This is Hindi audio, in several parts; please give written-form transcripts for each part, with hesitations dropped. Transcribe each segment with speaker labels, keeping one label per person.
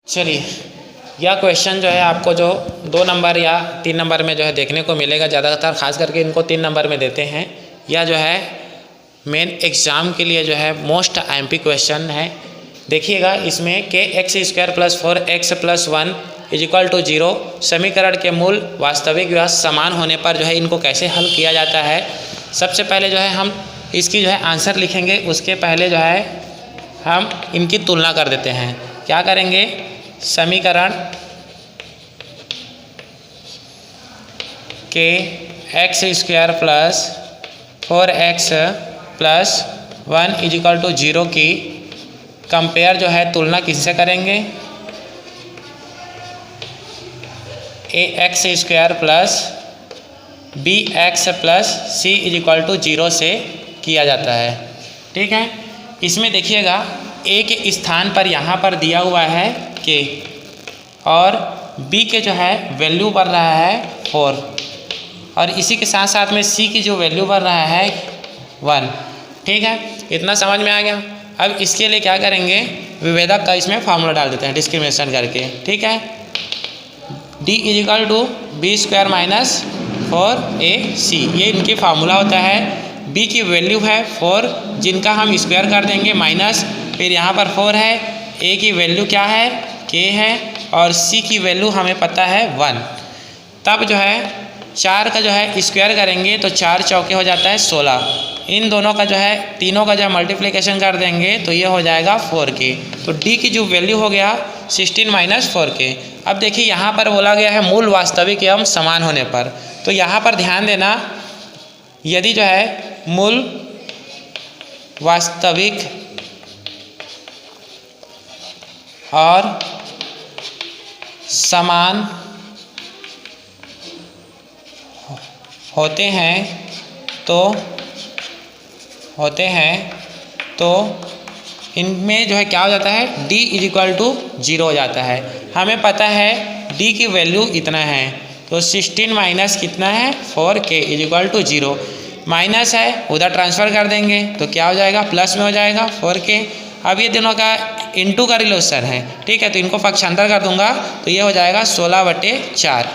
Speaker 1: चलिए, यह क्वेश्चन जो है आपको जो 2 नंबर या 3 नंबर में जो है देखने को मिलेगा, ज़्यादातर खास करके इनको 3 नंबर में देते हैं। यह जो है मेन एग्ज़ाम के लिए जो है मोस्ट आईएमपी क्वेश्चन है। देखिएगा, इसमें के x square plus 4x plus 1 is equal to 0 समीकरण के मूल वास्तविक व समान होने पर जो है इनको कैसे हल किया जाता है। सबसे पहले जो है हम इसकी जो है आंसर लिखेंगे, उसके पहले जो है हम इनकी तुलना कर देते हैं। क्या करेंगे, समीकरण के x square plus 4x plus 1 equal to 0 की कंपेयर जो है तुलना किससे करेंगे, a x square plus B x plus c equal to 0 से किया जाता है। ठीक है, इसमें देखिएगा ए के स्थान पर यहाँ पर दिया हुआ है के और बी के जो है वैल्यू बढ़ रहा है 4 और इसी के साथ साथ में सी की जो वैल्यू बढ़ रहा है 1। ठीक है, इतना समझ में आ गया। अब इसके लिए क्या करेंगे, विभेदक का इसमें फार्मूला डाल देते हैं डिस्क्रिमिनेशन करके। ठीक है, D is equal to B square minus 4ac, ये इनकी फार्मूला होता है। बी की वैल्यू है 4 जिनका हम स्क्वायर कर देंगे माइनस, फिर यहाँ पर 4 है, ए की वैल्यू क्या है, के है, और सी की वैल्यू हमें पता है 1। तब जो है 4 का जो है स्क्वायर करेंगे तो 4 चौके हो जाता है 16। इन दोनों का जो है तीनों का जो है मल्टीप्लिकेशन कर देंगे तो ये हो जाएगा 4k। तो डी की जो वैल्यू हो गया 16 माइनस 4k। अब देखिए यहाँ पर बोला गया है मूल वास्तविक एवं समान होने पर, तो यहाँ पर ध्यान देना, यदि जो है मूल वास्तविक और समान होते हैं तो इनमें जो है क्या हो जाता है, d इजिक्वल टू 0 हो जाता है। हमें पता है d की वैल्यू इतना है, तो 16 माइनस कितना है 4k इजिक्वल टू 0। माइनस है उधर ट्रांसफ़र कर देंगे तो क्या हो जाएगा, प्लस में हो जाएगा 4k। अब ये दोनों का इंटू का रिलेशन है। ठीक है, तो इनको पक्षांतर कर दूंगा तो ये हो जाएगा 16/4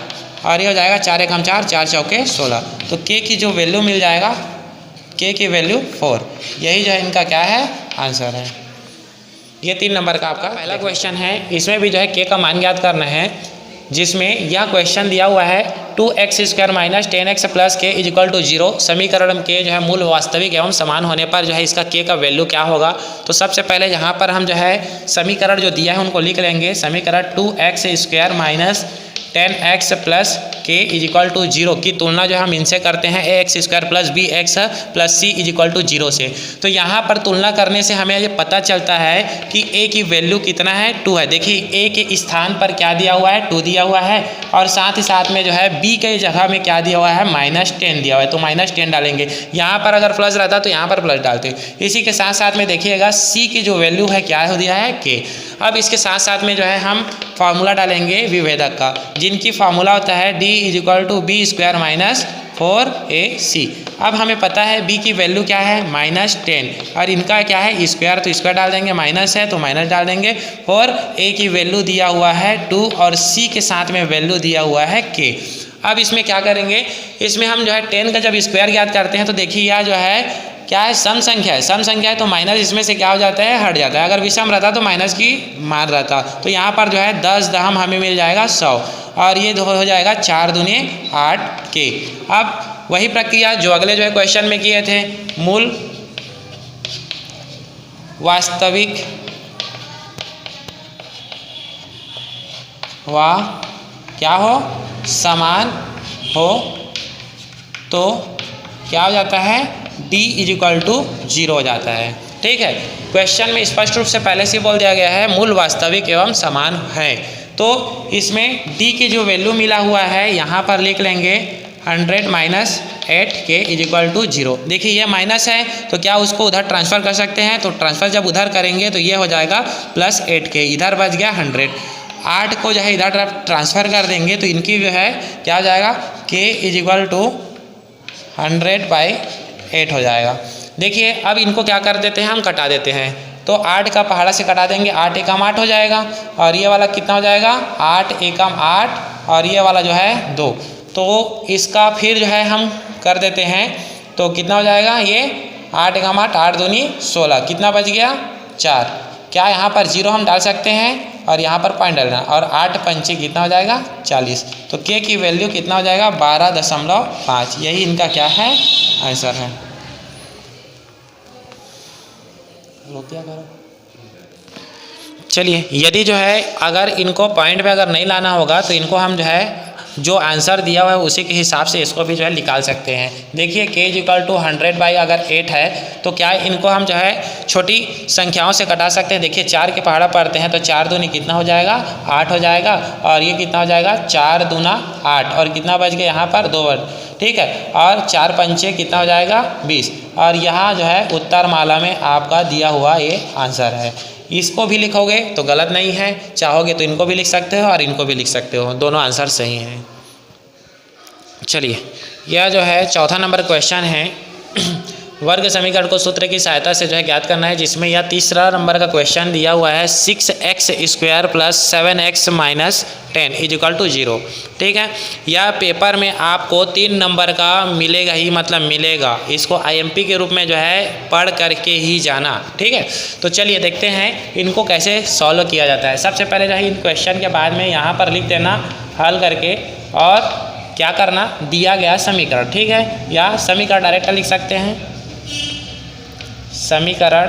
Speaker 1: और ये हो जाएगा 4 एकम 4, 4 चौके 16। तो k की जो वैल्यू मिल जाएगा, k की वैल्यू 4। यही जो है इनका क्या है, आंसर है। ये 3 नंबर का आपका पहला क्वेश्चन है। इसमें भी जो है k का मान ज्ञात करना है, जिसमें यह क्वेश्चन दिया हुआ है 2x square minus 10x plus k is equal to 0 समीकरण के जो है मूल वास्तविक एवं समान होने पर जो है इसका k का वैल्यू क्या होगा। तो सबसे पहले यहाँ पर हम जो है समीकरण जो दिया है उनको लिख लेंगे। समीकरण 2x square minus 10x plus k is equal to 0 की तुलना जो हम इनसे करते हैं ax square plus B x plus C is equal to 0 से। तो यहाँ पर तुलना करने से हमें ये पता चलता है कि a की वैल्यू कितना है, 2 है। देखिए a के स्थान पर क्या दिया हुआ है, 2 दिया हुआ है, और साथ ही साथ में जो है b के जगह में क्या दिया हुआ है, -10 दिया हुआ है, तो -10 डालेंगे। यहाँ पर अगर प्लस रहता तो यहाँ पर प्लस डालते। इसी के साथ साथ में देखिएगा c की जो वैल्यू है क्या हो दिया है, k। अब इसके साथ साथ में जो है हम फार्मूला डालेंगे विभेदक का, जिनकी फार्मूला होता है d is equal to B square minus 4ac। अब हमें पता है b की वैल्यू क्या है, -10, और इनका क्या है स्क्वायर, तो स्क्वायर डाल देंगे, माइनस है तो माइनस डाल देंगे, और a की वैल्यू दिया हुआ है 2 और c के साथ में वैल्यू दिया हुआ है k। अब इसमें क्या करेंगे, इसमें हम जो है 10 का जब स्क्वायर ज्ञात करते हैं तो देखिए यह जो है क्या है, सम संख्या है। सम संख्या है तो माइनस इसमें से क्या हो जाता है, हट जाता है। अगर विषम रहता तो माइनस की मान रहता, तो यहाँ पर जो है 10 दहम हमें मिल जाएगा 100, और ये हो जाएगा 4 दूनी 8k। अब वही प्रक्रिया जो अगले जो है क्वेश्चन में किए थे, मूल वास्तविक व क्या हो, समान हो तो क्या हो जाता है, d इजिक्वल टू 0 हो जाता है। ठीक है, क्वेश्चन में स्पष्ट रूप से पहले से बोल दिया गया है मूल वास्तविक एवं समान है, तो इसमें d की जो वैल्यू मिला हुआ है यहाँ पर लिख लेंगे 100 माइनस 8k इजिक्वल टू 0। देखिए ये माइनस है तो क्या उसको उधर ट्रांसफ़र कर सकते हैं, तो ट्रांसफ़र जब उधर करेंगे तो ये हो जाएगा प्लस 8k, इधर बच गया 100। 8 को जो है इधर ट्रांसफ़र कर देंगे तो इनकी जो है क्या हो जाएगा, k इजिक्वल टू 100/8 हो जाएगा। देखिए अब इनको क्या कर देते हैं, हम कटा देते हैं। तो 8 का पहाड़ा से कटा देंगे, 8 एकम 8 हो जाएगा, और ये वाला कितना हो जाएगा 8 एकम 8, और ये वाला जो है 2। तो इसका फिर जो है हम कर देते हैं, तो कितना हो जाएगा ये 8 एकम 8, 8 दूनी 16, कितना बच गया 4। क्या यहाँ पर 0 हम डाल सकते हैं और यहाँ पर पॉइंट डालना, और 8 पंचे कितना हो जाएगा 40। तो के की वैल्यू कितना हो जाएगा 12.5। यही इनका क्या है आंसर है। क्या करो, चलिए यदि जो है अगर इनको पॉइंट पे अगर नहीं लाना होगा तो इनको हम जो है जो आंसर दिया हुआ है उसी के हिसाब से इसको भी जो है निकाल सकते हैं। देखिए k = 100 बाई अगर 8 है तो क्या इनको हम जो है छोटी संख्याओं से कटा सकते हैं। देखिए 4 के पहाड़ा पढ़ते हैं तो 4 दूनी कितना हो जाएगा 8 हो जाएगा, और ये कितना हो जाएगा 4 दूना 8, और कितना बच गया यहाँ पर 2 वर्ड, ठीक है, और 4 पंचे कितना हो जाएगा 20। और यहाँ जो है उत्तर माला में आपका दिया हुआ ये आंसर है। इसको भी लिखोगे तो गलत नहीं है, चाहोगे तो इनको भी लिख सकते हो और इनको भी लिख सकते हो, दोनों आंसर सही हैं। चलिए यह जो है चौथा नंबर क्वेश्चन है, वर्ग समीकरण को सूत्र की सहायता से जो है ज्ञात करना है, जिसमें यह तीसरा नंबर का क्वेश्चन दिया हुआ है 6x² + 7x - 10 = 0। ठीक है, यह पेपर में आपको 3 नंबर का मिलेगा ही, मतलब मिलेगा, इसको IMP के रूप में जो है पढ़ करके ही जाना। ठीक है, तो चलिए देखते हैं इनको कैसे सॉल्व किया जाता है। सबसे पहले जो है इन क्वेश्चन के बाद में यहाँ पर लिख देना हल करके, और क्या करना दिया गया समीकरण, ठीक है, या समीकरण डायरेक्ट लिख सकते हैं। समीकरण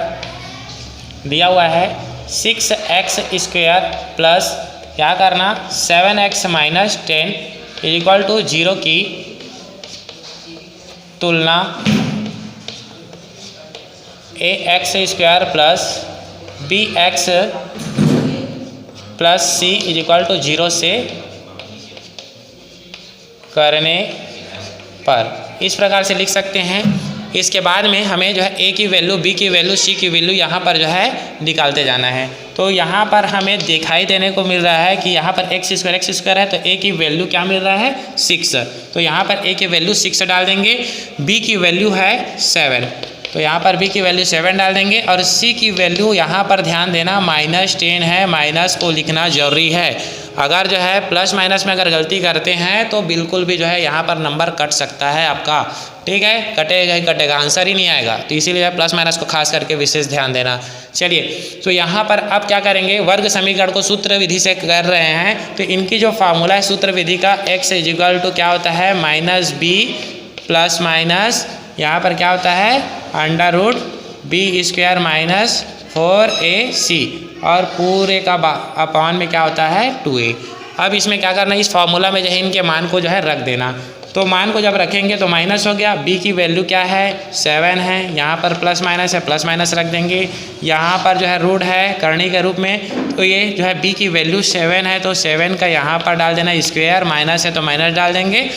Speaker 1: दिया हुआ है 6x² प्लस क्या करना 7x - 10 = 0 की तुलना ax² plus bx plus c = 0 से करने पर इस प्रकार से लिख सकते हैं। इसके बाद में हमें जो है a की वैल्यू, b की वैल्यू, c की वैल्यू यहाँ पर जो है निकालते जाना है। तो यहाँ पर हमें दिखाई देने को मिल रहा है कि यहाँ पर x² है, तो a की वैल्यू क्या मिल रहा है 6, तो यहाँ पर a की वैल्यू 6 डाल देंगे, b की वैल्यू है 7, तो यहाँ पर b की वैल्यू 7 डाल देंगे, और c की वैल्यू यहाँ पर ध्यान देना -10 है, माइनस को लिखना जरूरी है। अगर जो है प्लस माइनस में अगर गलती करते हैं तो बिल्कुल भी जो है यहाँ पर नंबर कट सकता है आपका। ठीक है, कटेगा ही कटेगा, आंसर ही नहीं आएगा, तो इसीलिए प्लस माइनस को खास करके विशेष ध्यान देना। चलिए तो यहाँ पर अब क्या करेंगे, वर्ग समीकरण को सूत्र विधि से कर रहे हैं, तो इनकी जो फार्मूला है सूत्र विधि का x = क्या होता है -b प्लस माइनस यहाँ पर क्या होता है √b² - 4ac, और पूरे का अपॉन में क्या होता है 2a। अब इसमें क्या करना है, इस फार्मूला में जो है इनके मान को जो है रख देना। तो मान को जब रखेंगे तो माइनस हो गया, b की वैल्यू क्या है 7 है, यहाँ पर प्लस माइनस है, प्लस माइनस रख देंगे, यहाँ पर जो है रूट है करनी के रूप में, तो ये जो है b की वैल्यू 7 है तो 7 का यहाँ पर डाल देना स्क्वायर, माइनस है तो माइनस डाल देंगे,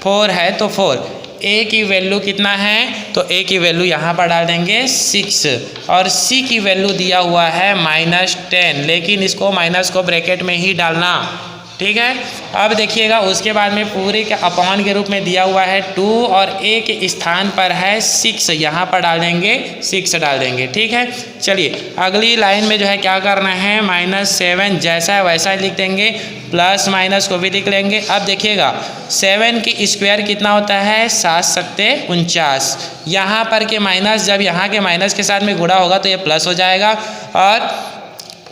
Speaker 1: 4 है तो 4, a की वैल्यू कितना है, तो a की वैल्यू यहाँ पर डाल देंगे 6, और c की वैल्यू दिया हुआ है -10, लेकिन इसको माइनस को ब्रैकेट में ही डालना। ठीक है, अब देखिएगा उसके बाद में पूरे के अपॉन के रूप में दिया हुआ है 2, और a के स्थान पर है 6, यहाँ पर डाल देंगे 6 डाल देंगे। ठीक है, चलिए अगली लाइन में जो है क्या करना है -7 जैसा है वैसा ही लिख देंगे, प्लस माइनस को भी लिख लेंगे। अब देखिएगा 7 की स्क्वायर कितना होता है 7 × 49, यहाँ पर के माइनस जब यहाँ के माइनस के साथ में गुणा होगा तो ये प्लस हो जाएगा, और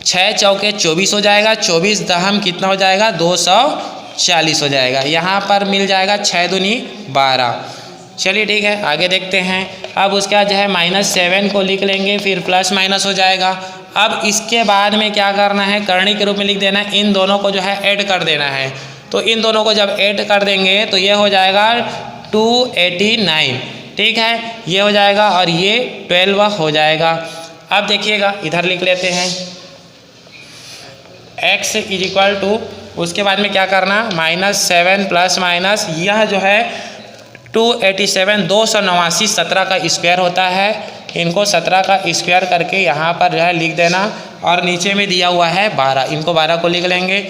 Speaker 1: 6 चौके 24 हो जाएगा, 24 दहम कितना हो जाएगा 240 हो जाएगा, यहाँ पर मिल जाएगा 6 दूनी 12। चलिए ठीक है, आगे देखते हैं। अब उसके बाद जो है -7 को लिख लेंगे, फिर प्लस माइनस हो जाएगा। अब इसके बाद में क्या करना है, करनी के रूप में लिख देना है, इन दोनों को जो है ऐड कर देना है। तो इन दोनों को जब ऐड कर देंगे तो ये हो जाएगा 289। ठीक है, ये हो जाएगा, और ये 12 हो जाएगा। अब देखिएगा इधर लिख लेते हैं x = उसके बाद में क्या करना -7 प्लस माइनस, यह जो है 287 289 17 का स्क्वायर होता है, इनको 17 का स्क्वायर करके यहाँ पर जो है लिख देना, और नीचे में दिया हुआ है 12, इनको 12 को लिख लेंगे,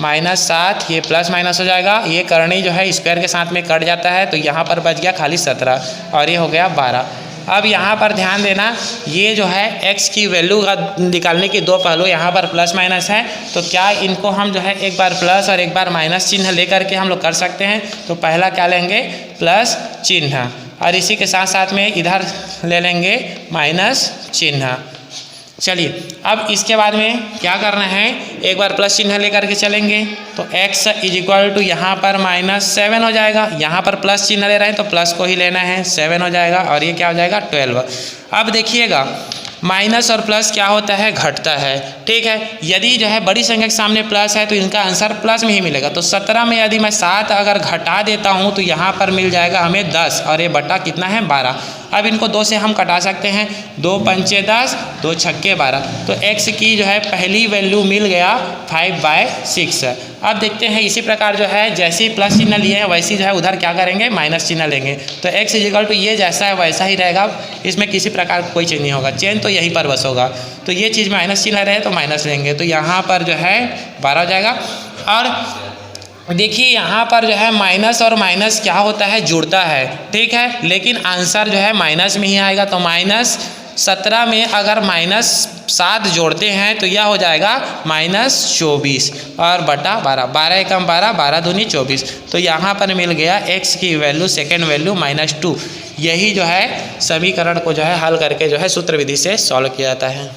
Speaker 1: -7 ये प्लस माइनस हो जाएगा, ये करनी जो है स्क्वायर के साथ में कट जाता है, तो यहाँ पर बच गया खाली 17, और ये हो गया 12। अब यहाँ पर ध्यान देना, ये जो है x की वैल्यू का निकालने के दो पहलू, यहाँ पर प्लस माइनस है, तो क्या इनको हम जो है एक बार प्लस और एक बार माइनस चिन्ह लेकर के हम लोग कर सकते हैं। तो पहला क्या लेंगे, प्लस चिन्ह, और इसी के साथ साथ में इधर ले लेंगे माइनस चिन्ह। चलिए अब इसके बाद में क्या करना है, एक बार प्लस चिन्ह लेकर के चलेंगे तो x इज इक्वल टू यहाँ पर -7 हो जाएगा। यहाँ पर प्लस चिन्ह ले रहे हैं तो प्लस को ही लेना है, 7 हो जाएगा, और ये क्या हो जाएगा 12। अब देखिएगा माइनस और प्लस क्या होता है, घटता है, ठीक है। यदि जो है बड़ी संख्या के सामने प्लस है तो इनका आंसर प्लस में ही मिलेगा। तो 17 में यदि मैं 7 अगर घटा देता हूँ तो यहाँ पर मिल जाएगा हमें 10, और ये बटा कितना है 12। अब इनको 2 से हम कटा सकते हैं, 2 पंचे 10, 2 छक्के 12। तो x की जो है पहली वैल्यू मिल गया 5/6। अब देखते हैं इसी प्रकार जो है जैसे ही प्लस चिन्ह लिए हैं वैसे जो है उधर क्या करेंगे, माइनस चिन्ह लेंगे। तो x इज इक्वल टू ये जैसा है वैसा ही रहेगा, इसमें किसी प्रकार का कोई चेंज नहीं होगा, चेंज तो यहीं पर बस होगा। तो ये चीज़ माइनस चिन्ह रहे तो माइनस लेंगे, तो यहाँ पर जो है 12 हो जाएगा। और देखिए यहाँ पर जो है माइनस और माइनस क्या होता है, जुड़ता है, ठीक है, लेकिन आंसर जो है माइनस में ही आएगा। तो -17 में अगर -7 जोड़ते हैं तो यह हो जाएगा -24 और बटा 12, 12 एकम 12, 12 दूनी 24। तो यहाँ पर मिल गया x की वैल्यू सेकेंड वैल्यू -2। यही जो है समीकरण को जो है हल करके जो है सूत्र विधि से सॉल्व किया जाता है।